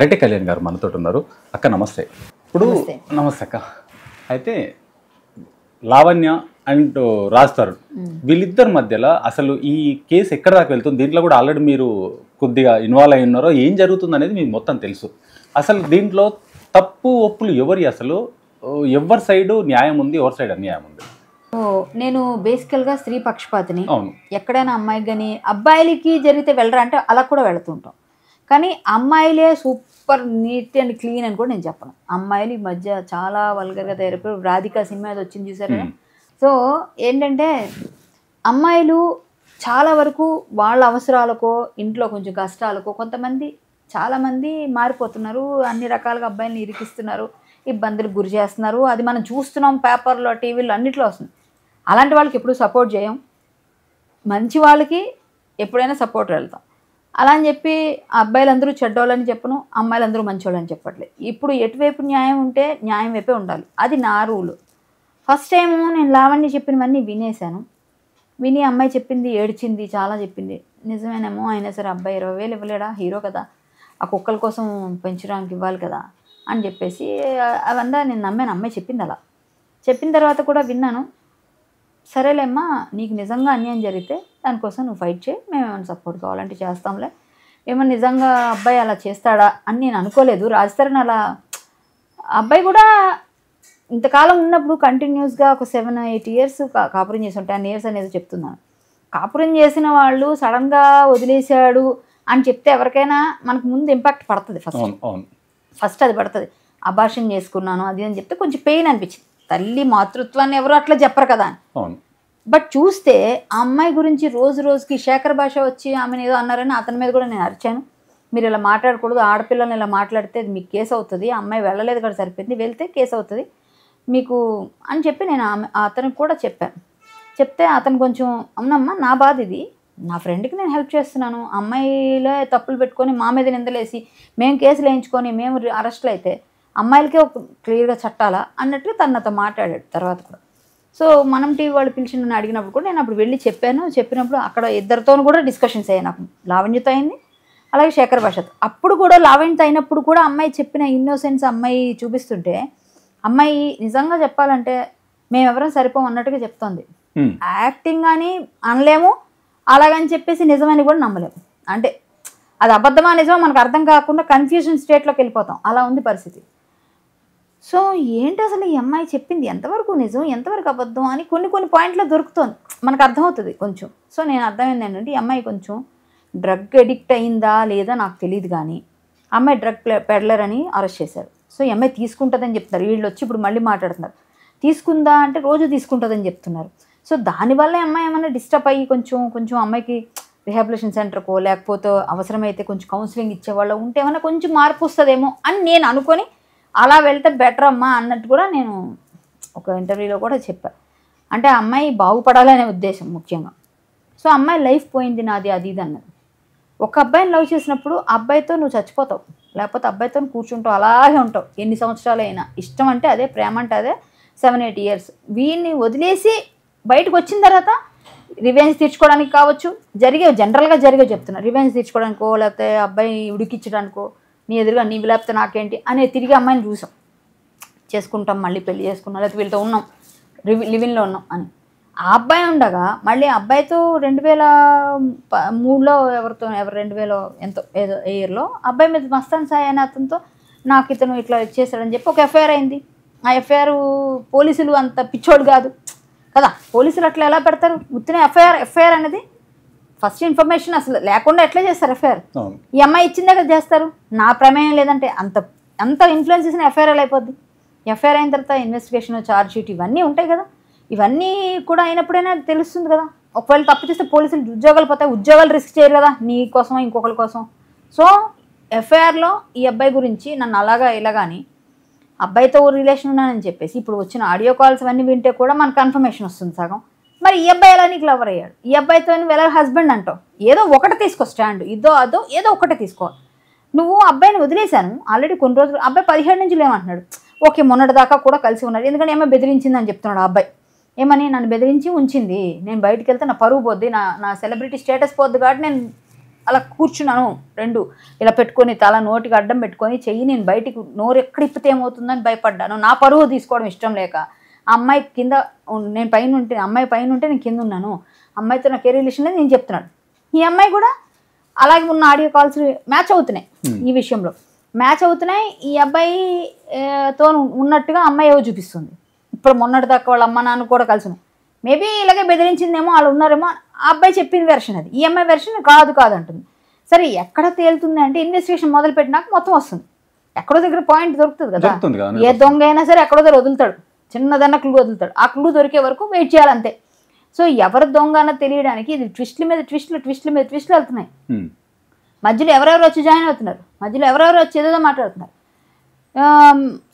అరటి కళ్యాణ్ గారు మనతో ఉన్నారు. అక్క నమస్తే. ఇప్పుడు నమస్తే అక్క. అయితే లావణ్య అండ్ రాజ్ తరుణ్ వీళ్ళిద్దరి మధ్యలో అసలు ఈ కేసు ఎక్కడ దాకా వెళ్తుంది? దీంట్లో కూడా ఆల్రెడీ మీరు కొద్దిగా ఇన్వాల్వ్ అయి ఉన్నారో, ఏం జరుగుతుంది అనేది మీకు మొత్తం తెలుసు. అసలు దీంట్లో తప్పు ఒప్పులు ఎవరి, అసలు ఎవరి సైడు న్యాయం ఉంది, ఎవరి సైడ్ అన్యాయం ఉంది? నేను బేసికల్గా స్త్రీ పక్షపాతిని. ఎక్కడైనా అమ్మాయికి కానీ అబ్బాయిలకి జరిగితే వెళ్ళరా అంటే అలా కూడా వెళుతుంటాం. కానీ అమ్మాయిలే సూపర్ నీట్ అండ్ క్లీన్ అని కూడా నేను చెప్పను. అమ్మాయిలు ఈ మధ్య చాలా వల్గర్గా తయారైపోయి, రాధిక సినిమా అది వచ్చింది చూసారు. సో ఏంటంటే అమ్మాయిలు చాలా వరకు వాళ్ళ అవసరాలకో ఇంట్లో కొంచెం కష్టాలకో చాలామంది మారిపోతున్నారు. అన్ని రకాలుగా అబ్బాయిని ఇరికిస్తున్నారు, ఇబ్బందులకు గురి చేస్తున్నారు. అది మనం చూస్తున్నాం, పేపర్లో టీవీలో అన్నిట్లో వస్తుంది. అలాంటి వాళ్ళకి ఎప్పుడు సపోర్ట్ చేయం. మంచి వాళ్ళకి ఎప్పుడైనా సపోర్ట్ వెళ్తాం. అలా అని చెప్పి అబ్బాయిలందరూ చెడ్డోళ్ళని చెప్పను, అమ్మాయిలందరూ మంచోళ్ళని చెప్పట్లేదు. ఇప్పుడు ఎటువైపు న్యాయం ఉంటే న్యాయం వైపే ఉండాలి. అది నా రూలు. ఫస్ట్ టైము నేను లావణ్య చెప్పినవన్నీ వినేశాను. విని అమ్మాయి చెప్పింది, ఏడ్చింది, చాలా చెప్పింది. నిజమేనేమో, అయినా సరే అబ్బాయి 20,000 ఇవ్వలేడా, హీరో కదా, ఆ కుక్కల కోసం పెంచడానికి ఇవ్వాలి కదా అని చెప్పేసి అవంతా నేను నమ్మాను. అమ్మాయి చెప్పింది. అలా చెప్పిన తర్వాత కూడా విన్నాను. సరేలేమ్మా, నీకు నిజంగా అన్యాయం జరిగితే దానికోసం నువ్వు ఫైట్ చేయి, మేము ఏమైనా సపోర్ట్ కావాలంటే చేస్తాంలే. ఏమన్నా నిజంగా అబ్బాయి అలా చేస్తాడా అని నేను అనుకోలేదు. రాజ్ తరుణ్ అలా అబ్బాయి కూడా ఇంతకాలం ఉన్నప్పుడు కంటిన్యూస్గా ఒక 7-8 years కాపురం చేసి 10 years అనేది చెప్తున్నాను. కాపురం చేసిన వాళ్ళు సడన్గా వదిలేశాడు అని చెప్తే ఎవరికైనా మనకు ముందు ఇంపాక్ట్ పడుతుంది. ఫస్ట్ అది పడుతుంది. అబార్షన్ చేసుకున్నాను అది అని చెప్తే కొంచెం పెయిన్ అనిపించింది. తల్లి మాతృత్వాన్ని ఎవరు అట్లా చెప్పరు కదా అని. బట్ చూస్తే ఆ అమ్మాయి గురించి రోజు రోజుకి శేఖర్ భాష వచ్చి ఆమెను ఏదో అన్నారని అతని మీద కూడా నేను అరిచాను. మీరు ఇలా మాట్లాడకూడదు, ఆడపిల్లల్ని ఇలా మాట్లాడితే అది మీకు కేసు అవుతుంది, అమ్మాయి వెళ్ళలేదు కదా సరిపోయింది, వెళ్తే కేసు అవుతుంది మీకు అని చెప్పి నేను అతనికి కూడా చెప్పాను. చెప్తే అతను కొంచెం అవునమ్మా నా బాధ ఇది, నా ఫ్రెండ్కి నేను హెల్ప్ చేస్తున్నాను, అమ్మాయిలే తప్పులు పెట్టుకొని మా మీద నిందలేసి మేము కేసులు వేయించుకొని మేము అరెస్టులు అయితే అమ్మాయిలకే ఒక క్లియర్గా చట్టాలా అన్నట్లు తను నాతో మాట్లాడాడు తర్వాత కూడా. సో మనం టీవీ వాళ్ళు పిలిచి నన్ను అడిగినప్పుడు కూడా నేను అప్పుడు వెళ్ళి చెప్పాను. చెప్పినప్పుడు అక్కడ ఇద్దరితో కూడా డిస్కషన్స్ అయ్యాయి. నాకు లావణ్యతో అయింది, అలాగే శేఖర్ భాషతో. అప్పుడు కూడా లావణ్యతో అయినప్పుడు కూడా అమ్మాయి చెప్పిన ఇన్నోసెన్స్ అమ్మాయి చూపిస్తుంటే అమ్మాయి నిజంగా చెప్పాలంటే మేము ఎవరైనా సరిపోం అన్నట్టుగా చెప్తోంది. యాక్టింగ్ అని అనలేము, అలాగని చెప్పేసి నిజమని కూడా నమ్మలేము. అంటే అది అబద్ధమా నిజమో మనకు అర్థం కాకుండా కన్ఫ్యూజన్ స్టేట్లోకి వెళ్ళిపోతాం. అలా ఉంది పరిస్థితి. సో ఏంటి అసలు ఈ అమ్మాయి చెప్పింది ఎంతవరకు నిజం, ఎంతవరకు అబద్ధం అని కొన్ని పాయింట్లో దొరుకుతుంది, మనకు అర్థమవుతుంది కొంచెం. సో నేను అర్థమైంది ఏంటంటే ఈ అమ్మాయి కొంచెం డ్రగ్ అడిక్ట్ అయిందా లేదా నాకు తెలియదు, కానీ అమ్మాయి డ్రగ్ పెడ్లర్ అని అరెస్ట్ చేశారు. సో ఈ అమ్మాయి తీసుకుంటుందని చెప్తున్నారు. వీళ్ళు వచ్చి ఇప్పుడు మళ్ళీ మాట్లాడుతున్నారు, తీసుకుందా అంటే రోజు తీసుకుంటుందని చెప్తున్నారు. సో దానివల్ల అమ్మాయి ఏమైనా డిస్టర్బ్ అయ్యి కొంచెం అమ్మాయికి రిహాబిలిటేషన్ సెంటర్కో లేకపోతే అవసరమైతే కొంచెం కౌన్సిలింగ్ ఇచ్చేవాళ్ళు ఉంటే ఏమైనా కొంచెం మార్పు వస్తుందేమో అని నేను అనుకొని అలా వెళ్తే బెటర్ అమ్మా అన్నట్టు కూడా నేను ఒక ఇంటర్వ్యూలో కూడా చెప్పాను. అంటే ఆ అమ్మాయి బాగుపడాలనే ఉద్దేశం ముఖ్యంగా. సో అమ్మాయి లైఫ్ పోయింది నాది అది ఇది అన్నది. ఒక అబ్బాయిని లవ్ చేసినప్పుడు ఆ అబ్బాయితో నువ్వు చచ్చిపోతావు, లేకపోతే అబ్బాయితో కూర్చుంటావు, అలాగే ఉంటావు ఎన్ని సంవత్సరాలు అయినా. ఇష్టం అంటే అదే, ప్రేమ అంటే అదే. 7-8 years వీడిని వదిలేసి బయటకు వచ్చిన తర్వాత రివెంజ్ తీర్చుకోవడానికి కావచ్చు, జనరల్గా జరిగే చెప్తున్నా, రివెంజ్ తీర్చుకోవడానికో లేకపోతే అబ్బాయి ఉడికించడానికో, నీ ఎదురుగా నీ లేకపోతే నాకేంటి అనే తిరిగి అమ్మాయిని చూసాం, చేసుకుంటాం, మళ్ళీ పెళ్లి చేసుకున్నాం, లేకపోతే వీళ్ళతో ఉన్నాం, లివింగ్లో ఉన్నాం అని. ఆ అబ్బాయి ఉండగా మళ్ళీ అబ్బాయితో 2003లో ఎవరు 2000 ఎంతో ఏదో ఇయర్లో అబ్బాయి మీద మస్తాన్ సాయి అనే అతనితో నాకు ఇతను ఇట్లా చేశాడని చెప్పి ఒక ఎఫ్ఐఆర్ అయింది. ఆ ఎఫ్ఐఆర్ పోలీసులు అంత పిచ్చోడు కాదు కదా, పోలీసులు అట్లా ఎలా పెడతారు ఉత్తిన ఎఫ్ఐఆర్ అనేది ఫస్ట్ ఇన్ఫర్మేషన్ అసలు లేకుండా ఎట్లా చేస్తారు ఎఫ్ఐఆర్? ఈ అమ్మాయి ఇచ్చిందే కదా చేస్తారు. నా ప్రమేయం లేదంటే అంత ఇన్ఫ్లుయెన్స్ చేసిన ఎఫ్ఐఆర్ అయిపోద్ది. ఎఫ్ఐఆర్ అయిన తర్వాత ఇన్వెస్టిగేషన్, ఛార్జ్ షీట్ ఇవన్నీ ఉంటాయి కదా. ఇవన్నీ కూడా అయినప్పుడైనా తెలుస్తుంది కదా. ఒకవేళ తప్పు చేస్తే పోలీసులు ఉద్యోగాలు పోతాయి, ఉద్యోగాలు రిస్క్ చేయరు కదా నీ కోసం ఇంకొకరి కోసం. సో ఎఫ్ఐఆర్లో ఈ అబ్బాయి గురించి నన్ను అలాగా ఇలాగాని అబ్బాయితో రిలేషన్ ఉన్నానని చెప్పేసి ఇప్పుడు వచ్చిన ఆడియో కాల్స్ అవన్నీ వింటే కూడా మనకు కన్ఫర్మేషన్ వస్తుంది సగం. మరి ఈ అబ్బాయి ఎలా నీకు లవర్ అయ్యాడు? ఈ అబ్బాయితో నువ్వు ఎలా హస్బెండ్ అంటావు? ఏదో ఒకటి తీసుకో, స్టాండ్ అదో ఏదో ఒకటి తీసుకో. నువ్వు అబ్బాయిని వదిలేశాను ఆల్రెడీ కొన్ని రోజులు, అబ్బాయి 17 నుంచి లేమంటున్నాడు. ఓకే మొన్నటి దాకా కూడా కలిసి ఉన్నాడు, ఎందుకంటే ఏమో బెదిరించింది అని చెప్తున్నాడు ఆ అబ్బాయి. ఏమని నన్ను బెదిరించి ఉంచింది, నేను బయటికి వెళ్తే నా పరువు పోద్ది, నా సెలబ్రిటీ స్టేటస్ పోద్ది కాబట్టి నేను అలా కూర్చున్నాను, రెండు ఇలా పెట్టుకొని తల నోటికి అడ్డం పెట్టుకొని చెయ్యి నేను బయటికి నోరు ఎక్కడ ఇప్పితే ఏమవుతుందని భయపడ్డాను. నా పరువు తీసుకోవడం ఇష్టం లేక ఆ అమ్మాయి కింద, నేను పైన ఉంటే అమ్మాయి పైన ఉంటే నేను కింద ఉన్నాను, అమ్మాయితో నాకు ఏ రిలేషన్ లేదు నేను చెప్తున్నాను. ఈ అమ్మాయి కూడా అలాగే ఉన్న ఆడియో కాల్స్ మ్యాచ్ అవుతున్నాయి, ఈ విషయంలో మ్యాచ్ అవుతున్నాయి. ఈ అబ్బాయితో ఉన్నట్టుగా అమ్మాయి ఏవో చూపిస్తుంది. ఇప్పుడు మొన్నటి దాకా వాళ్ళ అమ్మ నాన్న కూడా కలిసి ఉన్నాయి. మేబీ ఇలాగే బెదిరించిందేమో, వాళ్ళు ఉన్నారేమో. ఆ అబ్బాయి చెప్పిన వెర్షన్ అది, ఈ అమ్మాయి వెర్షన్ కాదు అంటుంది. సరే ఎక్కడ తేలుతుంది అంటే ఇన్వెస్టిగేషన్ మొదలు పెట్టినాక మొత్తం వస్తుంది. ఎక్కడో దగ్గర పాయింట్ దొరుకుతుంది కదా, ఏ దొంగ అయినా సరే ఎక్కడో దగ్గర వదులుతాడు, చిన్నదన్న క్లూ వదులుతాడు. ఆ క్లూ దొరికే వరకు వెయిట్ చేయాలంతే. సో ఎవరు దొంగ అన్న తెలియడానికి ఇది ట్విస్ట్ల మీద ట్విస్ట్లు వెళ్తున్నాయి. మధ్యలో ఎవరెవరు వచ్చి జాయిన్ అవుతున్నారు, మధ్యలో ఎవరెవరు వచ్చి ఏదో మాట్లాడుతున్నారు.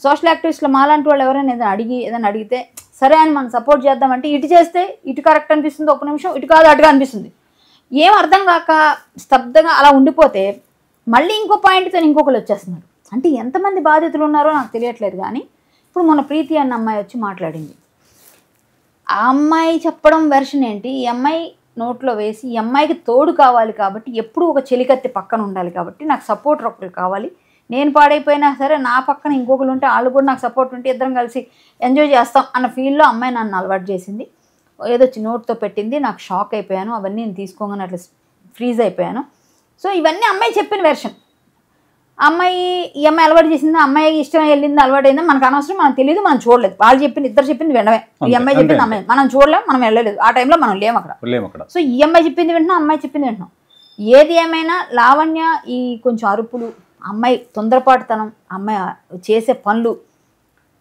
సోషల్ యాక్టివిస్టులు మాలాంటి వాళ్ళు ఎవరైనా ఏదైనా అడిగితే సరే అని మనం సపోర్ట్ చేద్దామంటే ఇటు చేస్తే ఇటు కరెక్ట్ అనిపిస్తుంది, ఒక నిమిషం ఇటు కాదు అటుగా అనిపిస్తుంది. ఏం అర్థం కాక స్తబ్దంగా అలా ఉండిపోతే మళ్ళీ ఇంకో పాయింట్తో ఇంకొకరు వచ్చేస్తున్నారు. అంటే ఎంతమంది బాధితులు ఉన్నారో నాకు తెలియట్లేదు. కానీ ఇప్పుడు మొన్న ప్రీతి అన్న అమ్మాయి వచ్చి మాట్లాడింది. ఆ అమ్మాయి చెప్పడం వెర్షన్ ఏంటి, ఈ అమ్మాయి నోట్లో వేసి ఈ అమ్మాయికి తోడు కావాలి కాబట్టి, ఎప్పుడు ఒక చెలికత్తి పక్కన ఉండాలి కాబట్టి, నాకు సపోర్ట్ ఒకరు కావాలి, నేను పాడైపోయినా సరే నా పక్కన ఇంకొకరు ఉంటే వాళ్ళు కూడా నాకు సపోర్ట్ ఉంటే ఇద్దరం కలిసి ఎంజాయ్ చేస్తాం అన్న ఫీల్లో అమ్మాయి నన్ను అలవాటు చేసింది. ఏదో నోట్తో పెట్టింది, నాకు షాక్ అయిపోయాను. అవన్నీ నేను తీసుకోగానే అట్లా ఫ్రీజ్ అయిపోయాను. సో ఇవన్నీ అమ్మాయి చెప్పిన వెర్షన్. ఈ అమ్మాయి అలవాటు చేసింది, అమ్మాయి ఇష్టం వెళ్ళింది, అలవాటు అయింది మనకు అనవసరం, మనం తెలియదు, మనం చూడలేదు. వాళ్ళు చెప్పింది, ఇద్దరు చెప్పింది వినమే. ఈ అమ్మాయి చెప్పింది అమ్మాయి మనం చూడలేం, మనం వెళ్ళలేదు, ఆ టైంలో మనం లేము అక్కడ. సో ఈ అమ్మాయి చెప్పింది వింటున్నాం, అమ్మాయి చెప్పింది వింటున్నాం. ఏది ఏమైనా లావణ్య ఈ కొంచెం అరుపులు, అమ్మాయి తొందరపాటుతనం, అమ్మాయి చేసే పనులు,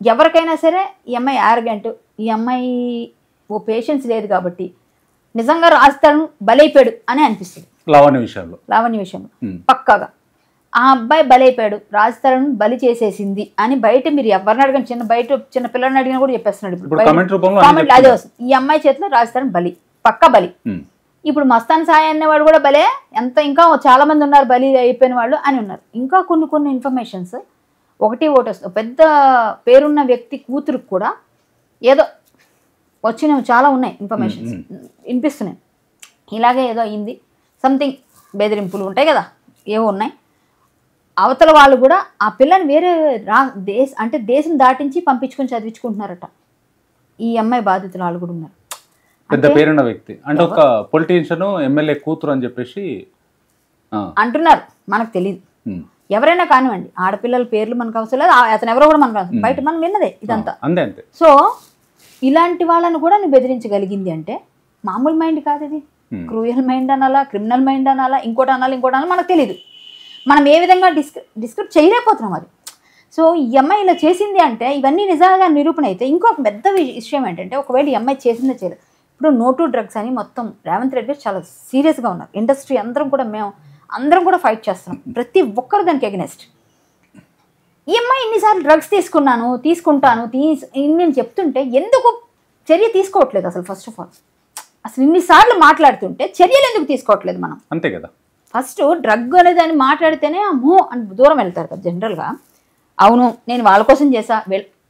ఎవరికైనా సరే ఈ అమ్మాయి యారగెంట్, ఈ అమ్మాయి ఓ పేషెన్స్ లేదు కాబట్టి నిజంగా రాజస్థాన్ బలైపోయాడు అని అనిపిస్తుంది. లావణ్య విషయంలో పక్కాగా ఆ అబ్బాయి బలైపోయాడు, రాజస్థాన్ బలి చేసేసింది అని బయట మీరు ఎవరిని అడగండి, చిన్న పిల్లల్ని అడిగినా కూడా చెప్పేస్తున్నాడు. ఇప్పుడు అదే వస్తుంది, ఈ అమ్మాయి చేతిలో రాజస్థాన్ బలి, పక్కా బలి. ఇప్పుడు మస్తాన్ సాయి అనేవాడు కూడా బలే, ఇంకా చాలా మంది ఉన్నారు బలి అయిపోయిన వాళ్ళు అని ఉన్నారు. ఇంకా కొన్ని ఇన్ఫర్మేషన్స్ ఒకటి వస్తుంది. పెద్ద పేరున్న వ్యక్తి కూతురుకు కూడా ఏదో వచ్చినవి చాలా ఉన్నాయి, ఇన్ఫర్మేషన్స్ వినిపిస్తున్నాయి. ఇలాగే ఏదో అయింది, సంథింగ్ బెదిరింపులు ఉంటాయి కదా, ఏవో ఉన్నాయి. అవతల వాళ్ళు కూడా ఆ పిల్లని వేరే దేశం దాటించి పంపించుకొని చదివించుకుంటున్నారట. ఈ అమ్మాయి బాధితులు వాళ్ళు కూడా ఉన్నారు. పెద్ద పేరున్న వ్యక్తి అంటే ఒక పొలిటీషియన్, ఎమ్మెల్యే కూతురు అని చెప్పేసి అంటున్నారు. మనకు తెలియదు, ఎవరైనా కానివ్వండి, ఆడపిల్లల పేర్లు మనకు అవసరం లేదు, అతను ఎవరో కూడా మనకు అవసరం, బయట మనం విన్నదే ఇదంతా. సో ఇలాంటి వాళ్ళని కూడా నువ్వు బెదిరించగలిగింది అంటే మామూలు మైండ్ కాదు ఇది. క్రూయల్ మైండ్ అనాలా, క్రిమినల్ మైండ్ అనాలా, ఇంకోటి అనాలి మనకు తెలియదు. మనం ఏ విధంగా డిస్క్రిప్ట్ చేయలేకపోతున్నాం అది. సో ఈ అమ్మాయి ఇలా చేసింది అంటే ఇవన్నీ నిజంగా నిరూపణ అయితే ఇంకొక పెద్ద విషయం ఏంటంటే, ఒకవేళ ఈ అమ్మాయి చేసిందే చేయలేదు. ఇప్పుడు నో టు డ్రగ్స్ అని మొత్తం రేవంత్ రెడ్డి చాలా సీరియస్గా ఉన్నారు. ఇండస్ట్రీ అందరం కూడా ఫైట్ చేస్తున్నాం, ప్రతి ఒక్కరు దానికి ఎగనెస్ట్. ఈ అమ్మాయి ఇన్నిసార్లు డ్రగ్స్ తీసుకుంటాను నేను చెప్తుంటే ఎందుకు చర్య తీసుకోవట్లేదు అసలు? ఫస్ట్ ఆఫ్ ఆల్ అసలు ఇన్నిసార్లు మాట్లాడుతుంటే చర్యలు ఎందుకు తీసుకోవట్లేదు మనం? అంతే కదా. ఫస్ట్ డ్రగ్ అనేదాన్ని మాట్లాడితేనే అమ్మో అని దూరం వెళ్తారు కదా జనరల్గా. అవును నేను వాళ్ళ కోసం చేసా,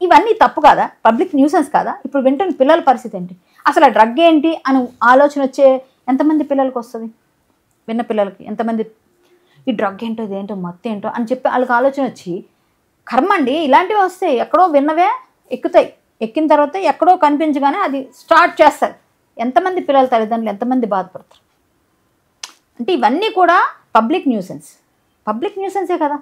ఇవన్నీ తప్పు కాదా? పబ్లిక్ న్యూసెన్స్ కాదా? ఇప్పుడు వింటున్న పిల్లల పరిస్థితి ఏంటి? అసలు ఆ డ్రగ్ ఏంటి అని ఆలోచన వచ్చే ఎంతమంది పిల్లలకి వస్తుంది? విన్న పిల్లలకి ఎంతమంది ఈ డ్రగ్ ఏంటో ఇదేంటో మత్తు ఏంటో అని చెప్పి వాళ్ళకి ఆలోచన వచ్చి, కర్మండి ఇలాంటివి వస్తాయి, ఎక్కడో విన్నవే ఎక్కుతాయి, ఎక్కిన తర్వాత ఎక్కడో కనిపించగానే అది స్టార్ట్ చేస్తారు. ఎంతమంది పిల్లల తల్లిదండ్రులు ఎంతమంది బాధపడతారు? అంటే ఇవన్నీ కూడా పబ్లిక్ న్యూసెన్సే కదా.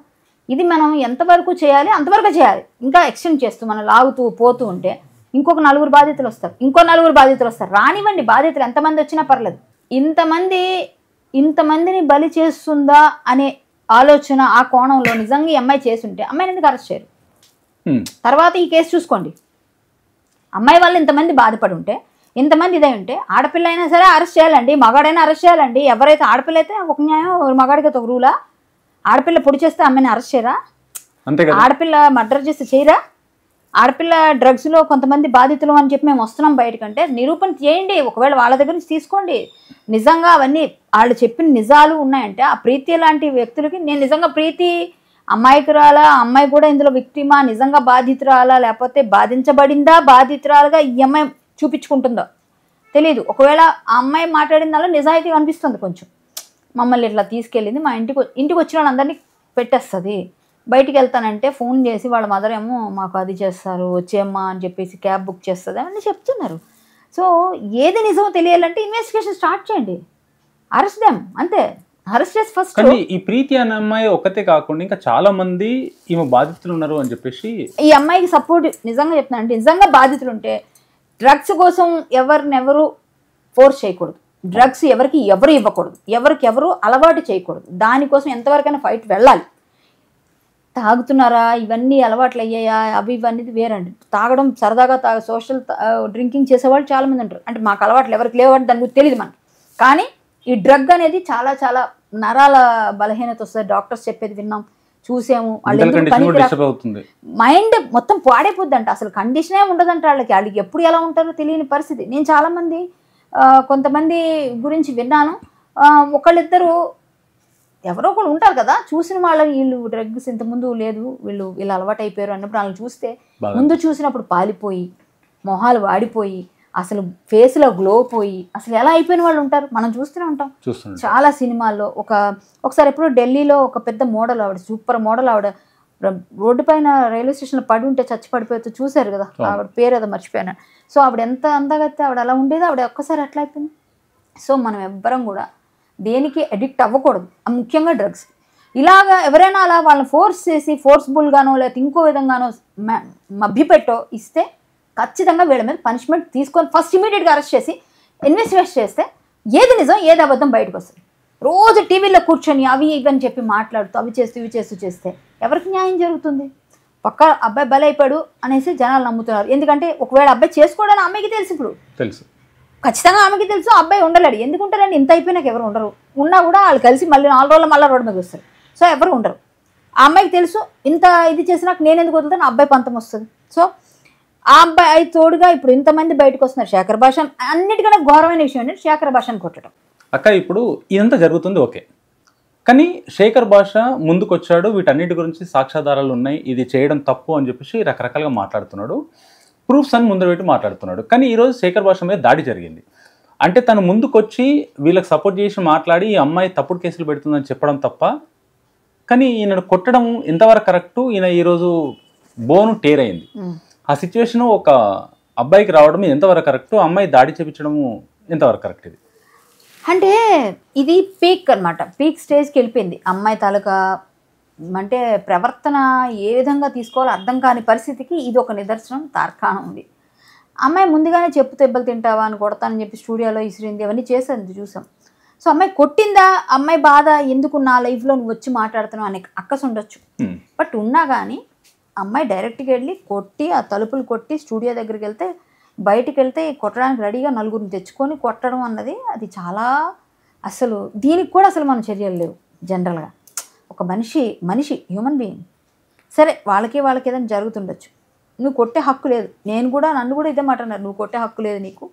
ఇది మనం ఎంతవరకు చేయాలి అంతవరకు చేయాలి. ఇంకా ఎక్స్టెండ్ చేస్తూ మనం లాగుతూ పోతూ ఉంటే ఇంకొక 4 బాధితులు వస్తారు, ఇంకో 4 బాధితులు వస్తారు. రానివ్వండి, బాధితులు ఎంతమంది వచ్చినా పర్లేదు. ఇంతమందిని బలి చేస్తుందా అనే ఆలోచన ఆ కోణంలో నిజంగా ఈ అమ్మాయి చేస్తుంటే అమ్మాయిని ఎందుకు అరెస్ట్ చేయరు? తర్వాత ఈ కేసు చూసుకోండి, అమ్మాయి వాళ్ళు ఇంతమంది బాధపడి ఉంటే, ఇంతమంది ఇదై ఉంటే, ఆడపిల్ల అయినా సరే అరెస్ట్ చేయాలండి, మగాడైనా అరెస్ట్ చేయాలండి. ఎవరైతే ఆడపిల్ల అయితే ఒక న్యాయం, మగాడికి ఒక రూలా? ఆడపిల్ల పొడి చేస్తే అమ్మాయిని అరెస్ట్ చేయరా? ఆడపిల్ల మర్డర్ చేస్తే చేయరా? ఆడపిల్ల డ్రగ్స్లో కొంతమంది బాధితులు అని చెప్పి మేము వస్తున్నాం బయటకంటే నిరూపణ చేయండి, ఒకవేళ వాళ్ళ దగ్గర నుంచి తీసుకోండి. నిజంగా అవన్నీ వాళ్ళు చెప్పిన నిజాలు ఉన్నాయంటే ఆ ప్రీతి లాంటి వ్యక్తులకి, నేను నిజంగా ప్రీతి అమ్మాయికురాలా, అమ్మాయి కూడా ఇందులో విక్టిమా, నిజంగా బాధితురాలా, లేకపోతే బాధించబడిందా, బాధితురాలుగా ఈ అమ్మాయి చూపించుకుంటుందో తెలియదు. ఒకవేళ ఆ అమ్మాయి మాట్లాడిన దానిలో నిజాయితీ అనిపిస్తుంది కొంచెం. మమ్మల్ని ఇట్లా తీసుకెళ్ళింది, మా ఇంటికి వచ్చిన వాళ్ళందరినీ పెట్టేస్తుంది. బయటికి వెళ్తానంటే ఫోన్ చేసి వాళ్ళ మదర్ ఏమో మాకు అది చేస్తారు, వచ్చేమ్మా అని చెప్పేసి క్యాబ్ బుక్ చేస్తుంది అని చెప్తున్నారు. సో ఏది నిజమో తెలియాలంటే ఇన్వెస్టిగేషన్ స్టార్ట్ చేయండి, అరెస్ట్ దెమ్, అంతే. అరెస్ట్ చేసి ఫస్ట్. కానీ ఈ ప్రీతి అనే అమ్మాయి ఒకతే కాకుండా ఇంకా చాలా మంది ఈమె బాధితులు ఉన్నారు అని చెప్పేసి ఈ అమ్మాయికి సపోర్ట్ నిజంగా చెప్తున్నానంటే, నిజంగా బాధితులు ఉంటే డ్రగ్స్ కోసం ఎవరినెవరు ఫోర్స్ చేయకూడదు, డ్రగ్స్ ఎవరికి ఎవరు ఇవ్వకూడదు, ఎవరు అలవాటు చేయకూడదు. దానికోసం ఎంతవరకైనా ఫైట్ వెళ్ళాలి. తాగుతున్నారా, ఇవన్నీ అలవాట్లు అయ్యాయా, అవి ఇవన్నీ వేరండి. తాగడం సరదాగా సోషల్ డ్రింకింగ్ చేసేవాళ్ళు చాలామంది ఉంటారు. అంటే మాకు అలవాట్లు ఎవరికి లేవని దాని గురించి తెలియదు మనకి. కానీ ఈ డ్రగ్ అనేది చాలా చాలా నరాల బలహీనత వస్తుంది. డాక్టర్స్ చెప్పేది విన్నాం, చూసాము. మైండ్ మొత్తం పాడైపోద్దంట, అసలు కండిషనే ఉండదంట వాళ్ళకి ఎప్పుడు ఎలా ఉంటారో తెలియని పరిస్థితి. నేను చాలామంది కొంతమంది గురించి విన్నాను. ఒకళ్ళిద్దరు ఎవరో ఒకళ్ళు ఉంటారు కదా, చూసిన వాళ్ళని వీళ్ళు డ్రగ్స్ ఇంతకుముందు లేదు, వీళ్ళు అలవాటు అయిపోయారు అన్నప్పుడు వాళ్ళని చూస్తే ముందు చూసినప్పుడు పాలిపోయి, మొహాలు వాడిపోయి, అసలు ఫేస్లో గ్లో పోయి అసలు ఎలా అయిపోయిన వాళ్ళు ఉంటారు, మనం చూస్తూనే ఉంటాం చాలా సినిమాల్లో. ఒకసారి ఎప్పుడు ఢిల్లీలో ఒక పెద్ద మోడల్ ఆవిడ, సూపర్ మోడల్ ఆవిడ, రోడ్డు పైన రైల్వే స్టేషన్లో పడి ఉంటే చచ్చి పడిపోతూ చూశారు కదా, ఆవిడ పేరు ఏదో మర్చిపోయాను. సో ఆవిడ ఎంత అందగతే, ఆవిడ అలా ఉండేది, ఆవిడ ఒక్కసారి అట్లా అయిపోయింది. సో మనం ఎవ్వరం కూడా దేనికి అడిక్ట్ అవ్వకూడదు, ముఖ్యంగా డ్రగ్స్. ఇలాగా ఎవరైనా అలా వాళ్ళని ఫోర్స్ చేసి ఫోర్స్ఫుల్గానో లేకపోతే ఇంకో విధంగానో మభ్యపెట్టో ఇస్తే ఖచ్చితంగా వీళ్ళ మీద పనిష్మెంట్ తీసుకొని ఫస్ట్ ఇమీడియట్గా అరెస్ట్ చేసి ఇన్వెస్టిగేట్ చేస్తే ఏది నిజం ఏది అబద్ధం బయటకు వస్తుంది. రోజు టీవీలో కూర్చొని అవి ఇవని చెప్పి మాట్లాడుతూ అవి చేస్తూ ఇవి చేస్తే ఎవరికి న్యాయం జరుగుతుంది? పక్క అబ్బాయి బలైపోయాడు అనేసి జనాలు నమ్ముతున్నారు. ఎందుకంటే ఒకవేళ అబ్బాయి చేసుకోవడానికి అమ్మాయికి తెలుసు, ఇప్పుడు తెలుసు, ఖచ్చితంగా ఆమెకి తెలుసు అబ్బాయి ఉండలేడు. ఎందుకు ఉంటారండి? ఇంత అయిపోయినాక ఎవరు ఉండరు, ఉన్నా కూడా వాళ్ళు కలిసి మళ్ళీ 4 రోజులు మళ్ళీ రోడ్డు మీద వస్తారు. సో ఎవరు ఉండరు. ఆ అమ్మాయికి తెలుసు ఇంత ఇది చేసినాక నేను ఎందుకు వదులుతాను, అబ్బాయి పంతం వస్తుంది. సో ఆ అబ్బాయి తోడుగా ఇప్పుడు ఇంతమంది బయటకు వస్తున్నారు. శేఖర్ భాష అన్నిటికన్నా ఘోరమైన విషయం ఏంటంటే శేఖర్ భాషను కొట్టడం. అక్క ఇప్పుడు ఇదంతా జరుగుతుంది ఓకే, కానీ శేఖర్ భాష ముందుకొచ్చాడు, వీటన్నిటి గురించి సాక్ష్యాధారాలు ఉన్నాయి, ఇది చేయడం తప్పు అని చెప్పేసి రకరకాలుగా మాట్లాడుతున్నాడు, ప్రూఫ్స్ అని ముందు పెట్టి మాట్లాడుతున్నాడు. కానీ ఈరోజు శేఖర్ భాష మీద దాడి జరిగింది. అంటే తను ముందుకొచ్చి వీళ్ళకి సపోర్ట్ చేసి మాట్లాడి ఈ అమ్మాయి తప్పుడు కేసులు పెడుతుందని చెప్పడం తప్ప, కానీ ఈయన కొట్టడం ఎంతవరకు కరెక్టు? ఈయన ఈరోజు బోను టేర్ అయింది. ఆ సిచ్యువేషన్ ఒక అబ్బాయికి రావడం ఎంతవరకు కరెక్టు? అమ్మాయి దాడి చేపించడము ఎంతవరకు కరెక్ట్? ఇది అంటే ఇది పీక్ అనమాట, పీక్ స్టేజ్కి వెళ్ళిపోయింది. అమ్మాయి తాలూకా అంటే ప్రవర్తన ఏ విధంగా తీసుకోవాలో అర్థం కాని పరిస్థితికి ఇది ఒక నిదర్శనం, తార్కాణం ఉంది. అమ్మాయి ముందుగానే చెప్పు దెబ్బలు తింటావా అని కొడతానని చెప్పి స్టూడియోలో ఇసిరింది, అవన్నీ చేసేది చూసాం. సో అమ్మాయి కొట్టిందా, అమ్మాయి బాధ ఎందుకు నా లైఫ్లో నువ్వు వచ్చి మాట్లాడుతున్నావు అనే అక్కసు ఉండొచ్చు. బట్ ఉన్నా కానీ అమ్మాయి డైరెక్ట్గా వెళ్ళి కొట్టి ఆ తలుపులు కొట్టి స్టూడియో దగ్గరికి వెళ్తే, బయటికి వెళ్తే కొట్టడానికి రెడీగా నలుగురిని తెచ్చుకొని కొట్టడం అన్నది అది చాలా, అసలు దీనికి కూడా అసలు మన చర్యలు లేవు. జనరల్గా ఒక మనిషి హ్యూమన్ బీయింగ్, సరే వాళ్ళకి ఏదైనా జరుగుతుండొచ్చు, నువ్వు కొట్టే హక్కు లేదు. నన్ను కూడా ఇదే మాట అన్నారు, నువ్వు కొట్టే హక్కు లేదు నీకు,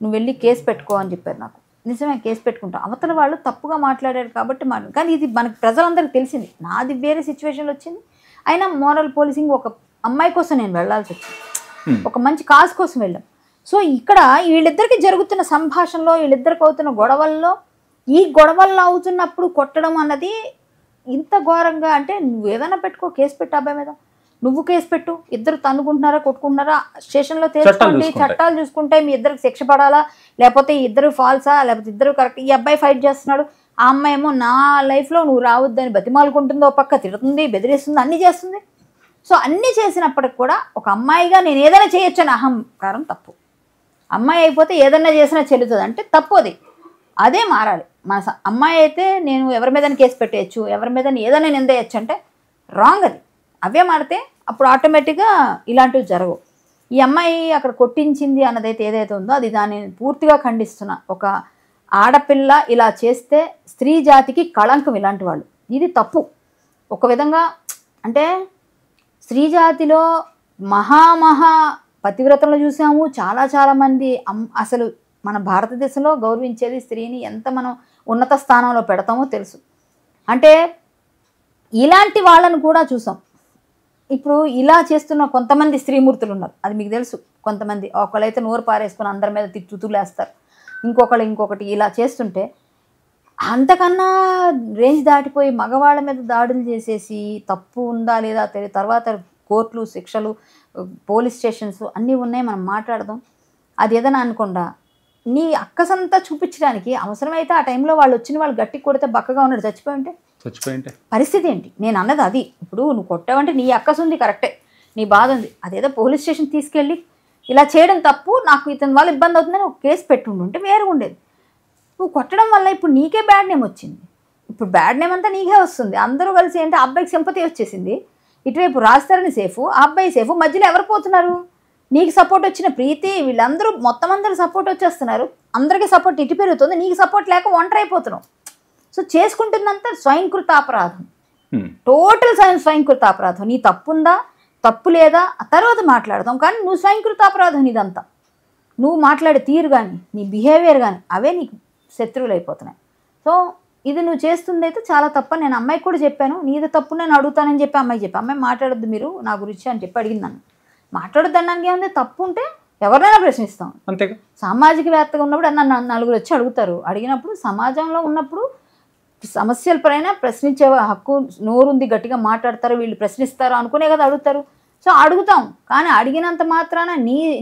నువ్వు వెళ్ళి కేసు పెట్టుకో అని చెప్పారు నాకు. నిజమే, కేసు పెట్టుకుంటాం. అవతల వాళ్ళు తప్పుగా మాట్లాడారు కాబట్టి కానీ ఇది మనకి ప్రజలందరికీ తెలిసింది. నాది వేరే సిచ్యువేషన్లో వచ్చింది, అయినా మోరల్ పోలీసింగ్ ఒక అమ్మాయి కోసం నేను వెళ్ళాల్సి వచ్చింది, ఒక మంచి కాజ్ కోసం వెళ్ళాం. సో ఇక్కడ వీళ్ళిద్దరికి జరుగుతున్న సంభాషణలో, వీళ్ళిద్దరికి అవుతున్న గొడవల్లో, ఈ గొడవల్లో అవుతున్నప్పుడు కొట్టడం అన్నది ఇంత ఘోరంగా. అంటే నువ్వు ఏదైనా పెట్టుకో, కేసు పెట్టు అబ్బాయి మీద, నువ్వు కేసు పెట్టు, ఇద్దరు తన్నుకుంటున్నారా కొట్టుకుంటున్నారా స్టేషన్లో తేల్చుకోండి, చట్టాలు చూసుకుంటే మీ ఇద్దరికి శిక్ష పడాలా, లేకపోతే ఇద్దరు ఫాల్సా, లేకపోతే ఇద్దరు కరెక్ట్. ఈ అబ్బాయి ఫైట్ చేస్తున్నాడు, ఆ అమ్మాయి ఏమో నా లైఫ్లో నువ్వు రావద్దని బతిమాలుకుంటుందో, పక్క తిడుతుంది, బెదిరిస్తుంది, అన్నీ చేస్తుంది. సో అన్నీ చేసినప్పటికి కూడా ఒక అమ్మాయిగా నేను ఏదైనా చేయొచ్చు అని అహంకారం తప్పు. అమ్మాయి అయిపోతే ఏదైనా చేసినా చెల్లుతుంది అంటే తప్పు, అదే మారాలి. మన అమ్మాయి అయితే నేను ఎవరి మీద కేసు పెట్టేయచ్చు, ఎవరి మీద ఏదైనా నిందేయచ్చు అంటే రాంగ్. అవే మారితే అప్పుడు ఆటోమేటిక్గా ఇలాంటివి జరగవు. ఈ అమ్మాయి అక్కడ కొట్టించింది అన్నదైతే ఏదైతే ఉందో అది దాన్ని పూర్తిగా ఖండిస్తున్నా. ఒక ఆడపిల్ల ఇలా చేస్తే స్త్రీ జాతికి కళంకం ఇలాంటి వాళ్ళు, ఇది తప్పు ఒక విధంగా. అంటే స్త్రీ జాతిలో మహా పతివ్రతలు చూసాము, చాలామంది. అసలు మన భారతదేశంలో గౌరవించేది స్త్రీని ఎంత మనం ఉన్నత స్థానంలో పెడతామో తెలుసు. అంటే ఇలాంటి వాళ్ళను కూడా చూసాం. ఇప్పుడు ఇలా చేస్తున్న కొంతమంది స్త్రీమూర్తులు ఉన్నారు, అది మీకు తెలుసు. కొంతమంది ఒకళ్ళైతే నోరు పారేసుకుని అందరి మీద తిట్టులేస్తారు, ఇంకొకటి ఇలా చేస్తుంటే అంతకన్నా రేంజ్ దాటిపోయి మగవాళ్ళ మీద దాడులు చేసేసి తప్పు ఉందా లేదా తెలియదు. తర్వాత కోర్టులు, శిక్షలు, పోలీస్ స్టేషన్స్ అన్నీ ఉన్నాయి, మనం మాట్లాడదాం. అది ఏదైనా అనుకుండా నీ అక్కసంతా చూపించడానికి అవసరమైతే ఆ టైంలో వాళ్ళు వచ్చిన వాళ్ళు గట్టి కొడితే బక్కగా ఉన్నాడు చచ్చిపోయింటే పరిస్థితి ఏంటి? నేను అన్నది అది. ఇప్పుడు నువ్వు కొట్టావంటే నీ అక్కసు ఉంది, కరెక్టే, నీ బాధ ఉంది. అదేదో పోలీస్ స్టేషన్ తీసుకెళ్ళి ఇలా చేయడం తప్పు, నాకు ఇతని వల్ల ఇబ్బంది అవుతుందని ఒక కేసు పెట్టుంటే వేరుగా ఉండేది. నువ్వు కొట్టడం వల్ల ఇప్పుడు నీకే బ్యాడ్ నేమ్ వచ్చింది. ఇప్పుడు బ్యాడ్ నేమ్ అంతా నీకే వస్తుంది. అందరూ కలిసి ఏంటి, అబ్బాయికి సింపతి వచ్చేసింది. ఇటువైపు రాజధాని సేఫ్, ఆ అబ్బాయి సేఫ్, మధ్యలో ఎవరు పోతున్నారు? నీకు సపోర్ట్ వచ్చిన ప్రీతి, వీళ్ళందరూ మొత్తం అందరూ సపోర్ట్ వచ్చేస్తున్నారు. అందరికీ సపోర్ట్ ఇటు పెరుగుతుంది, నీకు సపోర్ట్ లేక ఒంటరి అయిపోతున్నావు. సో చేసుకుంటుందంతా స్వయంకృత అపరాధం, టోటల్ స్వయంకృత అపరాధం. నీ తప్పు ఉందా తప్పు లేదా ఆ తర్వాత మాట్లాడదాం, కానీ నువ్వు స్వయంకృత అపరాధం ఇదంతా. నువ్వు మాట్లాడే తీరు కానీ నీ బిహేవియర్ కానీ అవే నీకు శత్రువులు అయిపోతున్నాయి. సో ఇది నువ్వు చేస్తుంది అయితే చాలా తప్పని నేను అమ్మాయికి కూడా చెప్పాను. నీది తప్పు నేను అడుగుతానని చెప్పి అమ్మాయి చెప్పి, అమ్మాయి మాట్లాడొద్దు మీరు నా గురించి అని చెప్పి అడిగింది నన్ను. మాట్లాడొద్దు అన్నానికి ఏముంది, తప్పు ఉంటే ఎవరైనా ప్రశ్నిస్తాం. అంతేగా, సామాజికవేత్తగా ఉన్నప్పుడు అన్న నలుగురు వచ్చి అడుగుతారు. అడిగినప్పుడు సమాజంలో ఉన్నప్పుడు సమస్యల పైన ప్రశ్నించే హక్కు, నోరుంది, గట్టిగా మాట్లాడతారు, వీళ్ళు ప్రశ్నిస్తారు అనుకునే కదా అడుగుతారు. సో అడుగుతాం, కానీ అడిగినంత మాత్రాన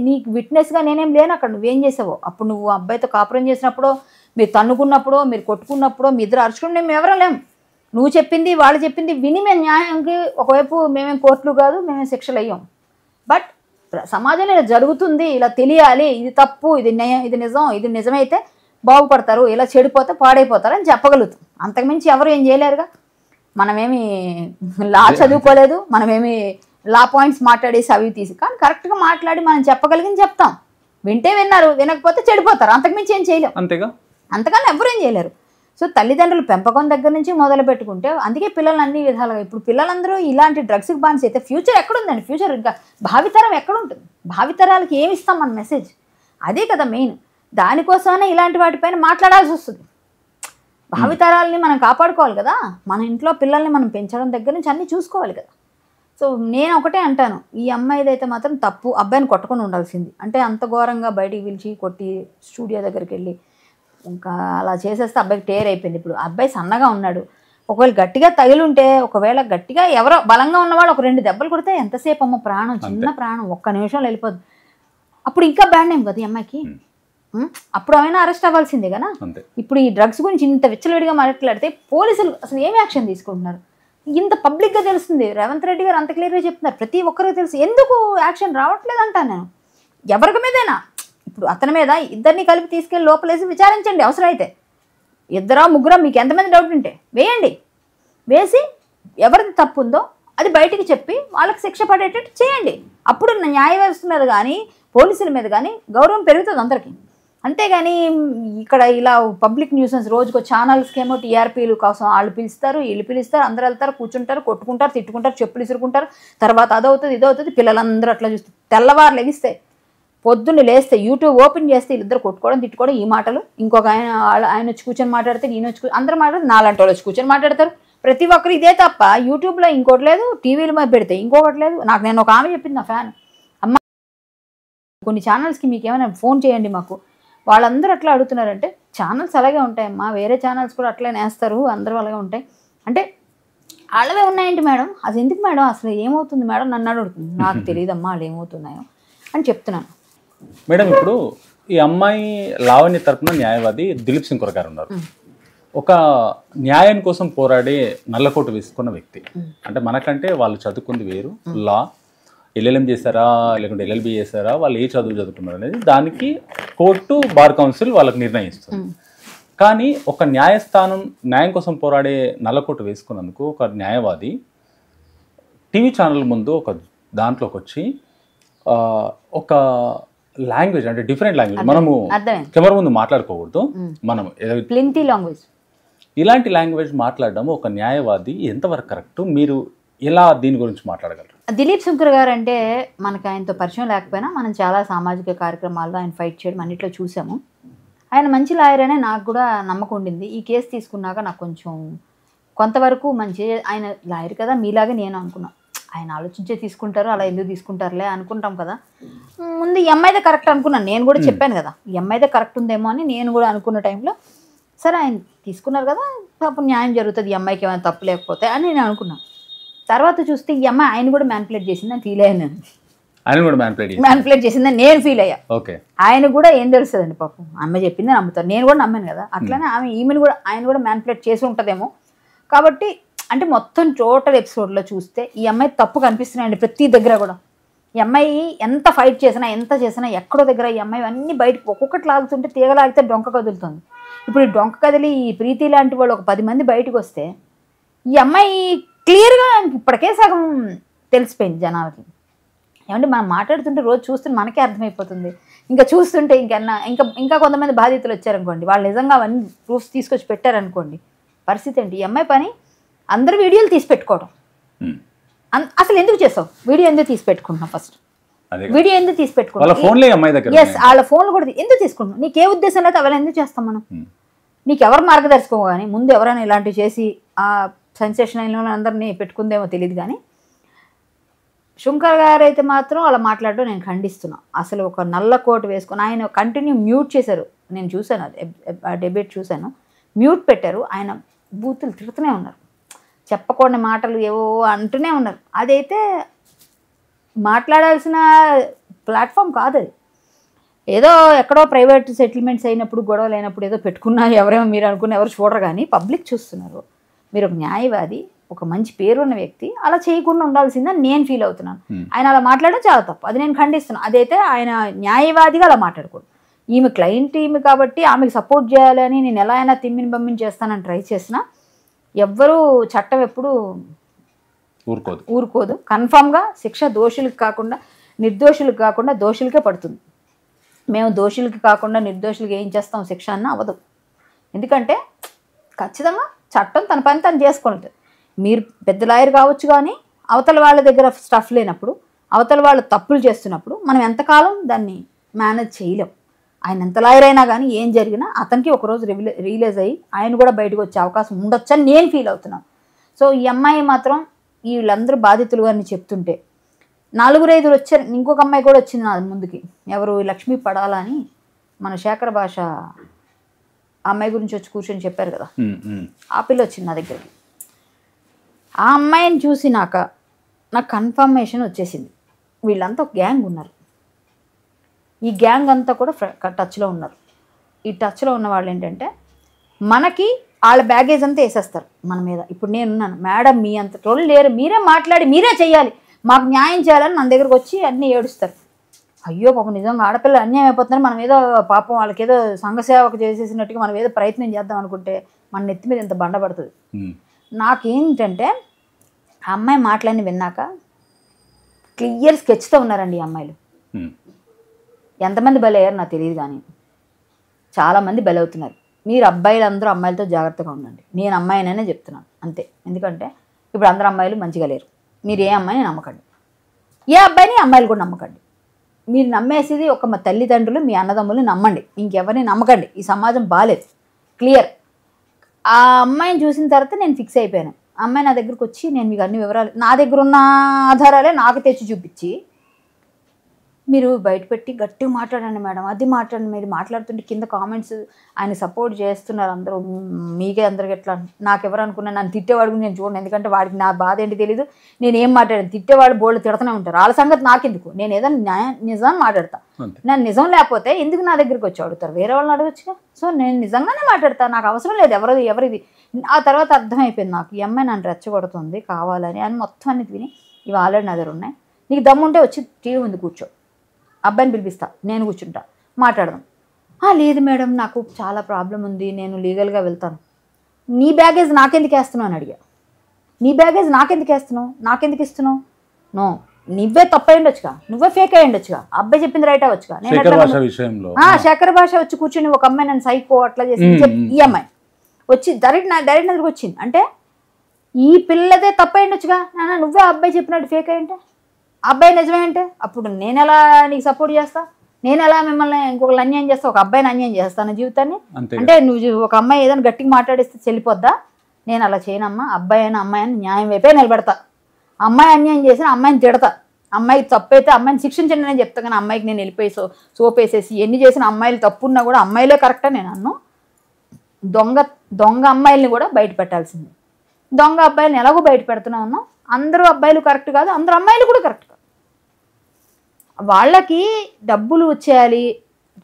నీకు విట్నెస్గా నేనేం లేను అక్కడ. నువ్వేం చేసావో అప్పుడు, నువ్వు అబ్బాయితో కాపురం చేసినప్పుడు, మీరు తన్నుకున్నప్పుడు, మీరు కొట్టుకున్నప్పుడు, మీ ఇద్దరు అరుచుకుంటే మేము ఎవరో లేము. నువ్వు చెప్పింది వాళ్ళు చెప్పింది విని మేము న్యాయానికి ఒకవైపు మేమేం కోర్టులు కాదు, మేమేం శిక్షలు అయ్యాం. బట్ సమాజంలో ఇలా జరుగుతుంది, ఇలా తెలియాలి, ఇది తప్పు, ఇది నిజం, ఇది నిజమైతే బాగుపడతారు, ఇలా చెడిపోతే పాడైపోతారు అని చెప్పగలుగుతాం. అంతకుమించి ఎవరు ఏం చేయలేరుగా. మనమేమి లా చదువుకోలేదు, మనమేమి లా పాయింట్స్ మాట్లాడేసి అవి తీసి, కానీ కరెక్ట్గా మాట్లాడి మనం చెప్పగలిగింది చెప్తాం. వింటే విన్నారు, వినకపోతే చెడిపోతారు, అంతకుమించి ఏం చేయలేం. అంతేగా, అంతకన్నా ఎవరేం చేయలేరు. సో తల్లిదండ్రులు పెంపకం దగ్గర నుంచి మొదలు పెట్టుకుంటే, అందుకే పిల్లలు అన్ని విధాలుగా, ఇప్పుడు పిల్లలందరూ ఇలాంటి డ్రగ్స్కి బానిస అయితే ఫ్యూచర్ ఎక్కడుందండి? ఫ్యూచర్ ఇంకా భావితరం ఎక్కడుంటుంది? భావితరాలకి ఏమి ఇస్తాం మన మెసేజ్? అదే కదా మెయిన్. దానికోసమే ఇలాంటి వాటిపైన మాట్లాడాల్సి వస్తుంది. భావితరాలని మనం కాపాడుకోవాలి కదా. మన ఇంట్లో పిల్లల్ని మనం పెంచడం దగ్గర నుంచి అన్నీ చూసుకోవాలి కదా. సో నేను ఒకటే అంటాను, ఈ అమ్మాయిదైతే మాత్రం తప్పు, అబ్బాయిని కొట్టుకొని ఉండాల్సింది. అంటే అంత ఘోరంగా బయటికి పిలిచి కొట్టి స్టూడియో దగ్గరికి వెళ్ళి ఇంకా అలా చేసేస్తే అబ్బాయికి టేర్ అయిపోయింది. ఇప్పుడు అబ్బాయి సన్నగా ఉన్నాడు, ఒకవేళ గట్టిగా తగిలుంటే, ఒకవేళ గట్టిగా ఎవరో బలంగా ఉన్నవాడు ఒక 2 దెబ్బలు కొడితే ఎంతసేపు అమ్మ ప్రాణం, చిన్న ప్రాణం, ఒక్క నిమిషంలో వెళ్ళిపోద్ది. అప్పుడు ఇంకా బ్యాడ్ నేమ్ కదా ఈ అమ్మాయికి. అప్పుడు అయినా అరెస్ట్ అవ్వాల్సిందే కదా. ఇప్పుడు ఈ డ్రగ్స్ గురించి ఇంత విచ్చలవిడిగా మాట్లాడితే పోలీసులు అసలు ఏమి యాక్షన్ తీసుకుంటున్నారు? ఇంత పబ్లిక్గా తెలుస్తుంది. రేవంత్ రెడ్డి గారు అంత క్లియర్గా చెప్తున్నారు, ప్రతి ఒక్కరికి తెలుసు. ఎందుకు యాక్షన్ రావట్లేదు అంటాను నేను. ఎవరికి మీదైనా, ఇప్పుడు అతని మీద ఇద్దరిని కలిపి తీసుకెళ్ళి లోపలేసి విచారించండి. అవసరమైతే 2 3 మీకు ఎంతమంది డౌట్ ఉంటే వేయండి. వేసి ఎవరిది తప్పు ఉందో అది బయటికి చెప్పి వాళ్ళకి శిక్ష పడేటట్టు చేయండి. అప్పుడు న్యాయ వ్యవస్థ మీద కానీ పోలీసుల మీద కానీ గౌరవం పెరుగుతుంది అందరికీ. అంతేగాని ఇక్కడ ఇలా పబ్లిక్ న్యూసెన్స్ రోజుకో ఛానల్స్కి ఏమో టీఆర్పీలు కోసం వాళ్ళు పిలుస్తారు, వీళ్ళు పిలుస్తారు, అందరూ వెళ్తారు, కూర్చుంటారు, కొట్టుకుంటారు, తిట్టుకుంటారు, చెప్పులు ఇసురుకుంటారు, తర్వాత అదవుతుంది ఇదవుతుంది. పిల్లలందరూ అట్లా చూస్తారు. తెల్లవారు లెగిస్తే, పొద్దున్న లేస్తే, యూట్యూబ్ ఓపెన్ చేస్తే వీళ్ళిద్దరు కొట్టుకోవడం, తిట్టుకోవడం, ఈ మాటలు. ఇంకొక ఆయన వచ్చి కూర్చొని మాట్లాడితే, నేను వచ్చి అందరూ మాట్లాడితే, నాలాంటి వాళ్ళు వచ్చి కూర్చొని మాట్లాడతారు. ప్రతి ఒక్కరు ఇదే తప్ప యూట్యూబ్లో ఇంకోటి లేదు, టీవీల మీద పెడితే ఇంకొకటి లేదు. నేను ఒక ఆమె చెప్పింది, నా ఫ్యాన్ అమ్మ, కొన్ని ఛానల్స్కి మీకు ఏమైనా ఫోన్ చేయండి మాకు. వాళ్ళందరూ అట్లా అడుగుతున్నారంటే, ఛానల్స్ అలాగే ఉంటాయమ్మా, వేరే ఛానల్స్ కూడా అట్లే నేస్తారు, అందరూ అలాగే ఉంటాయి అంటే. వాళ్ళవే ఉన్నాయండి మేడం, అది ఎందుకు మేడం, అసలు ఏమవుతుంది మేడం నన్ను అడుగుతుంది. నాకు తెలియదమ్మా వాళ్ళు ఏమవుతున్నాయో అని చెప్తున్నాను. మేడం ఇప్పుడు ఈ అమ్మాయి లావణ్య తరపున న్యాయవాది దిలీప్ శంకర్ గారు ఉన్నారు. ఒక న్యాయం కోసం పోరాడే నల్లకోటు వేసుకున్న వ్యక్తి. అంటే మనకంటే వాళ్ళు చదువుకుంది వేరు, లా ఎల్ఎల్ఎం చేశారా లేకుంటే ఎల్ఎల్బి చేశారా, వాళ్ళు ఏ చదువు చదువుకున్నారు అనేది దానికి కోర్టు, బార్ కౌన్సిల్ వాళ్ళకి నిర్ణయిస్తుంది. కానీ ఒక న్యాయస్థానం న్యాయం కోసం పోరాడే నల్లకోటు వేసుకున్నందుకు ఒక న్యాయవాది టీవీ ఛానల్ ముందు ఒక దాంట్లోకి వచ్చి ఒక లాంగ్వేజ్, అంటే డిఫరెంట్ లాంగ్వేజ్, మనము కెమెరా ముందు మాట్లాడుకోకూడదు, మనం ఇలాంటి లాంగ్వేజ్ మాట్లాడడం ఒక న్యాయవాది ఎంతవరకు కరెక్ట్? మీరు ఎలా దీని గురించి మాట్లాడగలరు? దిలీప్ శంకర్ గారు అంటే మనకు ఆయనతో పరిచయం లేకపోయినా మనం చాలా సామాజిక కార్యక్రమాల్లో ఆయన ఫైట్ చేయడం అన్నిట్లో చూసాము. ఆయన మంచి లాయర్ అనే నాకు కూడా నమ్మకం ఉండింది. ఈ కేసు తీసుకున్నాక నాకు కొంచెం కొంతవరకు మంచి, ఆయన లాయర్ కదా మీలాగే నేను అనుకున్నాను. ఆయన ఆలోచించే తీసుకుంటారు, అలా ఎందుకు తీసుకుంటారులే అనుకుంటాం కదా. ముందు ఈ అమ్మాయిదే కరెక్ట్ అనుకున్నాను, నేను కూడా చెప్పాను కదా ఈ అమ్మాయిదే కరెక్ట్ ఉందేమో అని. నేను కూడా అనుకున్న టైంలో సరే ఆయన తీసుకున్నారు కదా, పాపం న్యాయం జరుగుతుంది, ఈ అమ్మాయికి ఏమైనా తప్పు లేకపోతే అని నేను అనుకున్నాను. తర్వాత చూస్తే ఈ అమ్మాయి ఆయన కూడా మ్యానిపులేట్ చేసిందని ఫీల్ అయ్యాను నేను. ఆయన కూడా మ్యానిపులేట్ చేసిందని నేను ఫీల్ అయ్యా. ఓకే, ఆయన కూడా ఏం తెలుస్తుందండి పాపం, అమ్మాయి చెప్పింది నమ్ముతారు, నేను కూడా నమ్మాను కదా. అట్లానే ఈమెను కూడా ఆయన కూడా మ్యానిపులేట్ చేసి ఉంటుందేమో. కాబట్టి అంటే మొత్తం టోటల్ ఎపిసోడ్లో చూస్తే ఈ అమ్మాయి తప్పు కనిపిస్తున్నాయండి ప్రతి దగ్గర కూడా. ఈ అమ్మాయి ఎంత ఫైట్ చేసినా ఎంత చేసినా ఎక్కడో దగ్గర ఈ అమ్మాయి అన్నీ బయటకు ఒక్కొక్కటి లాగుతుంటే తీగలాగితే డొంక కదులుతుంది. ఇప్పుడు ఈ డొంక కదిలి ఈ ప్రీతి లాంటి వాళ్ళు ఒక 10 మంది బయటకు వస్తే ఈ అమ్మాయి క్లియర్గా ఇప్పటికే సగం తెలిసిపోయింది జనాలకి. ఏమంటే మనం మాట్లాడుతుంటే రోజు చూస్తుంటే మనకే అర్థమైపోతుంది. ఇంకా చూస్తుంటే ఇంకా కొంతమంది బాధితులు వచ్చారనుకోండి, వాళ్ళు నిజంగా అవన్నీ ప్రూఫ్స్ తీసుకొచ్చి పెట్టారనుకోండి, పరిస్థితి ఏంటి? ఈ అమ్మాయి పని అందరు వీడియోలు తీసి పెట్టుకోవడం. అసలు ఎందుకు చేస్తావు వీడియో? ఎందుకు తీసి పెట్టుకుంటున్నావు? ఫస్ట్ వీడియో ఎందుకు తీసి పెట్టుకుంటావు? ఎస్, వాళ్ళ ఫోన్లు కూడా ఎందుకు తీసుకుంటున్నావు? నీకే ఉద్దేశం లేదు అవన్నీ ఎందుకు చేస్తాం మనం? నీకు ఎవరు మార్గదర్శకం కానీ ముందు ఎవరైనా ఇలాంటివి చేసి ఆ సెన్సేషన్ అయిన అందరినీ పెట్టుకుందేమో తెలియదు. కానీ శంకర్ గారు అయితే మాత్రం అలా మాట్లాడడం నేను ఖండిస్తున్నా. అసలు ఒక నల్ల కోట్ వేసుకొని ఆయన కంటిన్యూ మ్యూట్ చేశారు. నేను చూశాను, అది డిబేట్ చూశాను, మ్యూట్ పెట్టారు. ఆయన బూతులు తిడుతూనే ఉన్నారు, చెప్పకూడని మాటలు ఏవో అంటూనే ఉన్నారు. అదైతే మాట్లాడాల్సిన ప్లాట్ఫామ్ కాదు అది. ఏదో ఎక్కడో ప్రైవేట్ సెటిల్మెంట్స్ అయినప్పుడు గొడవలు అయినప్పుడు ఏదో పెట్టుకున్నా ఎవరేమో మీరు అనుకున్న ఎవరు చూడరు, కానీ పబ్లిక్ చూస్తున్నారు. మీరు ఒక న్యాయవాది, ఒక మంచి పేరున్న వ్యక్తి, అలా చేయకుండా ఉండాల్సిందని నేను ఫీల్ అవుతున్నాను. ఆయన అలా మాట్లాడడం చాలా తప్పు, అది నేను ఖండిస్తున్నాను. అదైతే ఆయన న్యాయవాదిగా అలా మాట్లాడకూడదు. ఈమె క్లయింట్ ఈమె కాబట్టి ఆమెకు సపోర్ట్ చేయాలని నేను ఎలా అయినా తిమ్మిని బమ్మిని చేస్తానని ట్రై చేసినా ఎవ్వరూ చట్టం ఎప్పుడు ఊరుకోదు. కన్ఫామ్గా శిక్ష దోషులకు కాకుండా నిర్దోషులకు కాకుండా దోషులకే పడుతుంది. మేము దోషులకి కాకుండా నిర్దోషులకి ఏం చేస్తాం శిక్ష అన్న అవ్వదు. ఎందుకంటే ఖచ్చితంగా చట్టం తన పని తను చేసుకుంటుంది. మీరు పెద్ద లాయర్ కావచ్చు, కానీ అవతల వాళ్ళ దగ్గర స్టఫ్ లేనప్పుడు, అవతల వాళ్ళు తప్పులు చేస్తున్నప్పుడు మనం ఎంతకాలం దాన్ని మేనేజ్ చేయలేం. ఆయన ఎంత లాయర్ అయినా కానీ ఏం జరిగినా అతనికి ఒకరోజు రియలైజ్ అయ్యి ఆయన కూడా బయటకు వచ్చే అవకాశం ఉండొచ్చని నేను ఫీల్ అవుతున్నాను. సో ఈ అమ్మాయి మాత్రం వీళ్ళందరూ బాధితులు అని చెప్తుంటే 4-5 వచ్చారు. ఇంకొక అమ్మాయి కూడా వచ్చింది నా ముందుకి, ఎవరు లక్ష్మీ పడాలా అని, మన శేఖర్ భాష అమ్మాయి గురించి వచ్చి కూర్చొని చెప్పారు కదా, ఆ పిల్ల వచ్చింది నా దగ్గరికి. ఆ అమ్మాయిని చూసి నాకు కన్ఫర్మేషన్ వచ్చేసింది, వీళ్ళంతా ఒక గ్యాంగ్ ఉన్నారు. ఈ గ్యాంగ్ అంతా కూడా టచ్లో ఉన్నారు. ఈ టచ్లో ఉన్న వాళ్ళు ఏంటంటే మనకి వాళ్ళ బ్యాగేజ్ అంతా వేసేస్తారు మన మీద. ఇప్పుడు నేనున్నాను, మేడం మీ అంత టోళ్ళు లేరు, మీరే మాట్లాడి మీరే చెయ్యాలి, మాకు న్యాయం చేయాలని మన దగ్గరకు వచ్చి అన్నీ ఏడుస్తారు. అయ్యో పాపం నిజంగా ఆడపిల్ల అన్యాయం అయిపోతున్నారు, మనం ఏదో పాపం వాళ్ళకి ఏదో సంఘసేవకు చేసేసినట్టుగా మనం ఏదో ప్రయత్నం చేద్దాం అనుకుంటే మన నెత్తి మీద ఇంత బండ పడుతుంది. నాకేంటంటే ఆ అమ్మాయి మాటలన్నీ విన్నాక క్లియర్ స్కెచ్తో ఉన్నారండి ఈ అమ్మాయిలు. ఎంతమంది బలయ్యారు నాకు తెలియదు, కానీ చాలామంది బలవుతున్నారు. మీరు అబ్బాయిలందరూ అమ్మాయిలతో జాగ్రత్తగా ఉండండి. నేను అమ్మాయిననే చెప్తున్నాను అంతే. ఎందుకంటే ఇప్పుడు అందరు అమ్మాయిలు మంచిగా లేరు. మీరు ఏ అమ్మాయిని నమ్మకండి, ఏ అబ్బాయిని అమ్మాయిలు కూడా నమ్మకండి. మీరు నమ్మేసేది ఒక మా తల్లిదండ్రులు మీ అన్నదమ్ములు నమ్మండి, ఇంకెవరిని నమ్మకండి. ఈ సమాజం బాగాలేదు, క్లియర్. ఆ అమ్మాయిని చూసిన తర్వాత నేను ఫిక్స్ అయిపోయాను. ఆ అమ్మాయి నా దగ్గరకు వచ్చి నేను మీకు అన్ని వివరాలు నా దగ్గర ఉన్న ఆధారాలే నాకు తెచ్చి చూపించి, మీరు బయటపెట్టి గట్టిగా మాట్లాడండి మేడం, అది మాట్లాడండి, మీరు మాట్లాడుతుంటే కింద కామెంట్స్ ఆయన సపోర్ట్ చేస్తున్నారు అందరూ, మీకే అందరికి ఎట్లా, నాకెవరు అనుకున్నా నన్ను తిట్టేవాడు నేను చూడండి, ఎందుకంటే వాడికి నా బాధ ఏంటి తెలీదు, నేను ఏం మాట్లాడాను, తిట్టేవాడు బోర్డు తిడుతూనే ఉంటారు, వాళ్ళ సంగతి నాకెందుకు, నేను ఏదైనా నిజం మాట్లాడతా. నేను నిజం లేకపోతే ఎందుకు నా దగ్గరికి వచ్చి అడుగుతారు, వేరే వాళ్ళని అడగచ్చుగా. సో నేను నిజంగానే మాట్లాడతాను, నాకు అవసరం లేదు ఎవరిది. ఆ తర్వాత అర్థమైపోయింది నాకు, ఈ అమ్మాయి నన్ను రెచ్చగొడుతుంది కావాలని అని. మొత్తం అన్ని విని ఇవి ఆల్రెడీ నా దగ్గర ఉన్నాయి, నీకు దమ్ముంటే వచ్చి టీవీ ముందు కూర్చో, అబ్బాయిని పిలిపిస్తా, నేను కూర్చుంటా, మాట్లాడదాం. లేదు మేడం నాకు చాలా ప్రాబ్లం ఉంది, నేను లీగల్గా వెళ్తాను. నీ బ్యాగేజ్ నాకెందుకు వేస్తున్నావు అని అడిగా. నీ బ్యాగేజ్ నాకెందుకు ఇస్తున్నావు? నో, నువ్వే తప్పై ఉండొచ్చుగా, నువ్వే ఫేక్ అయ్యి ఉండొచ్చుగా, అబ్బాయి చెప్పింది రైట్ అవ్వచ్చుగా. నేను శేఖర్ భాష వచ్చి కూర్చొని ఒక అమ్మాయి నన్ను సైకో అట్లా చేసి ఈ అమ్మాయి వచ్చి డైరెక్ట్ నా దగ్గరకు వచ్చింది అంటే ఈ పిల్లదే తప్పై ఉండొచ్చుగా, నాన్న నువ్వే అబ్బాయి చెప్పినట్టు ఫేక్ అయ్యి ఉంటే, అబ్బాయి నిజమే అంటే అప్పుడు నేను ఎలా నీకు సపోర్ట్ చేస్తా, నేను ఎలా మిమ్మల్ని ఇంకొకరు అన్యాయం చేస్తా, ఒక అబ్బాయిని అన్యాయం చేస్తాను జీవితాన్ని. అంటే నువ్వు ఒక అమ్మాయి ఏదైనా గట్టిగా మాట్లాడిస్తే చెల్లిపోద్దా? నేను అలా చేయనమ్మా, అబ్బాయి అయినా అమ్మాయి అయినా న్యాయం వైపే నిలబెడతా. అమ్మాయి అన్యాయం చేసిన అమ్మాయిని తిడతా, అమ్మాయి తప్పు అయితే అమ్మాయిని శిక్షించండి అని చెప్తా. కానీ అమ్మాయికి నేను వెళ్ళిపోయి సోపేసేసి ఎన్ని చేసిన అమ్మాయిలు తప్పున్నా కూడా అమ్మాయిలే కరెక్టా నేను అన్ను. దొంగ దొంగ అమ్మాయిల్ని కూడా బయట పెట్టాల్సింది. దొంగ అబ్బాయిల్ని ఎలాగో బయట పెడుతూనే ఉన్నాం. అందరూ అబ్బాయిలు కరెక్ట్ కాదు, అందరూ అమ్మాయిలు కూడా కరెక్ట్ కాదు. వాళ్ళకి డబ్బులు వచ్చేయాలి,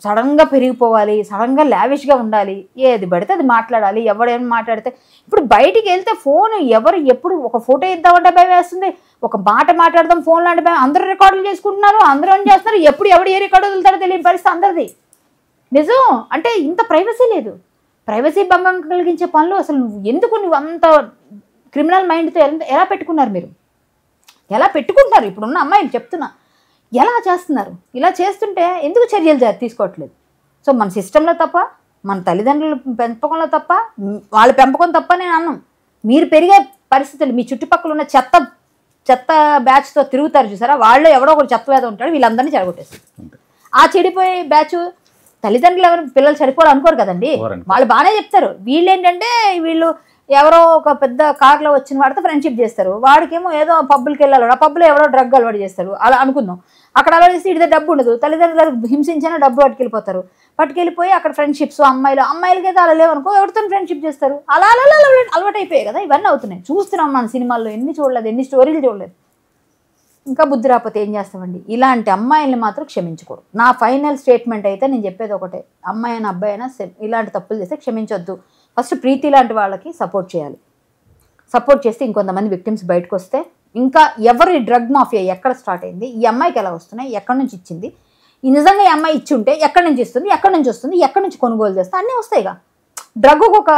సడన్గా పెరిగిపోవాలి, సడన్గా లావిష్గా ఉండాలి, ఏది పడితే అది మాట్లాడాలి. ఎవడేం మాట్లాడితే ఇప్పుడు బయటికి వెళ్తే ఫోన్ ఎవరు ఎప్పుడు ఒక ఫోటో ఇద్దామంటే భయం వేస్తుంది, ఒక మాట మాట్లాడదాం ఫోన్ లాంటి భయం. అందరూ రికార్డులు చేసుకుంటున్నారు, అందరూ ఏం చేస్తున్నారు, ఎప్పుడు ఎవడు ఏ రికార్డు వదులుతాడో తెలియని పరిస్థితి అందరిది. నిజం అంటే ఇంత ప్రైవసీ లేదు. ప్రైవసీ భంగం కలిగించే పనులు అసలు నువ్వు అంత క్రిమినల్ మైండ్తో ఎలా పెట్టుకున్నారు మీరు? ఎలా పెట్టుకుంటున్నారు? ఇప్పుడున్న అమ్మాయిలు చెప్తున్నా ఎలా చేస్తున్నారు? ఇలా చేస్తుంటే ఎందుకు చర్యలు తీసుకోవట్లేదు? సో మన సిస్టంలో తప్ప, మన తల్లిదండ్రుల పెంపకంలో తప్ప, వాళ్ళ పెంపకం తప్ప నేను అన్నాం. మీరు పెరిగే పరిస్థితులు, మీ చుట్టుపక్కల ఉన్న చెత్త బ్యాచ్తో తిరుగుతారు చూసారా, వాళ్ళు ఎవడో ఒకటి చెత్త వేద ఉంటాడు, వీళ్ళందరినీ చెడగొట్టేస్తారు. ఆ చెడిపోయే బ్యాచ్ తల్లిదండ్రులు ఎవరు పిల్లలు సరిపోరు అనుకోరు కదండి, వాళ్ళు బాగానే చెప్తారు. వీళ్ళు ఏంటంటే వీళ్ళు ఎవరో ఒక పెద్ద కార్లో వచ్చిన వాడితో ఫ్రెండ్షిప్ చేస్తారు, వాడికేమో ఏదో పబ్బులకి వెళ్ళాలి, ఆ పబ్బులో ఎవరో డ్రగ్ అలవాటు చేస్తారు, అలా అనుకుందాం. అక్కడ అలా చేసి ఇడితే డబ్బు ఉండదు, తల్లిదండ్రులకు హింసించినా డబ్బు పట్టుకెళ్ళిపోయి అక్కడ ఫ్రెండ్షిప్స్ అమ్మాయిలకి అయితే అలా లేవనుకో, ఎవరితో ఫ్రెండ్షిప్ చేస్తారు, అలా అలా అలవాటు అయిపోయాయి కదా. ఇవన్నీ అవుతున్నాయి, చూస్తున్నాం మన సినిమాల్లో, ఎన్ని చూడలేదు, ఎన్ని స్టోరీలు చూడలేదు. ఇంకా బుద్ధి రాకపోతే ఏం చేస్తామండి? ఇలాంటి అమ్మాయిల్ని మాత్రం క్షమించకూడదు. నా ఫైనల్ స్టేట్మెంట్ అయితే నేను చెప్పేది ఒకటే, అమ్మాయి అయినా అబ్బాయి అయినా ఇలాంటి తప్పులు చేస్తే క్షమించొద్దు. ఫస్ట్ ప్రీతి లాంటి వాళ్ళకి సపోర్ట్ చేయాలి. సపోర్ట్ చేస్తే ఇంకొంతమంది విక్టిమ్స్ బయటకు వస్తే, ఇంకా ఎవరు ఈ డ్రగ్ మాఫియా ఎక్కడ స్టార్ట్ అయింది, ఈ అమ్మాయికి ఎలా వస్తున్నాయి, ఎక్కడి నుంచి ఇచ్చింది, నిజంగా ఈ అమ్మాయి ఇచ్చి ఉంటే ఎక్కడి నుంచి ఇస్తుంది, ఎక్కడి నుంచి వస్తుంది, ఎక్కడి నుంచి కొనుగోలు చేస్తే అన్నీ వస్తాయిగా. డ్రగ్ ఒక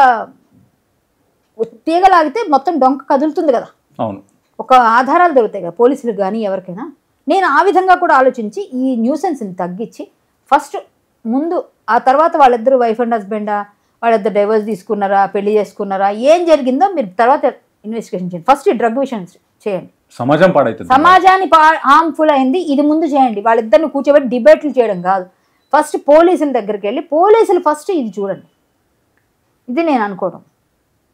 తీగలాగితే మొత్తం డొంక కదులుతుంది కదా, అవును, ఒక ఆధారాలు దొరుకుతాయి కదా పోలీసులకు కానీ ఎవరికైనా. నేను ఆ విధంగా కూడా ఆలోచించి ఈ న్యూసెన్స్ని తగ్గించి ఫస్ట్ ముందు, ఆ తర్వాత వాళ్ళిద్దరు వైఫ్ అండ్ హస్బెండా, వాళ్ళిద్దరు డైవర్స్ తీసుకున్నారా, పెళ్లి చేసుకున్నారా, ఏం జరిగిందో మీరు తర్వాత ఇన్వెస్టిగేషన్ చేయండి. ఫస్ట్ ఈ డ్రగ్ విషయం చేయండి. సమాజం పాడైతుంది, సమాజాన్ని హార్మ్ఫుల్ అయింది, ఇది ముందు చేయండి. వాళ్ళిద్దరిని కూర్చోబెట్టి డిబేట్లు చేయడం కాదు, ఫస్ట్ పోలీసుల దగ్గరికి వెళ్ళి పోలీసులు ఫస్ట్ ఇది చూడండి. ఇది నేను అనుకోవడం.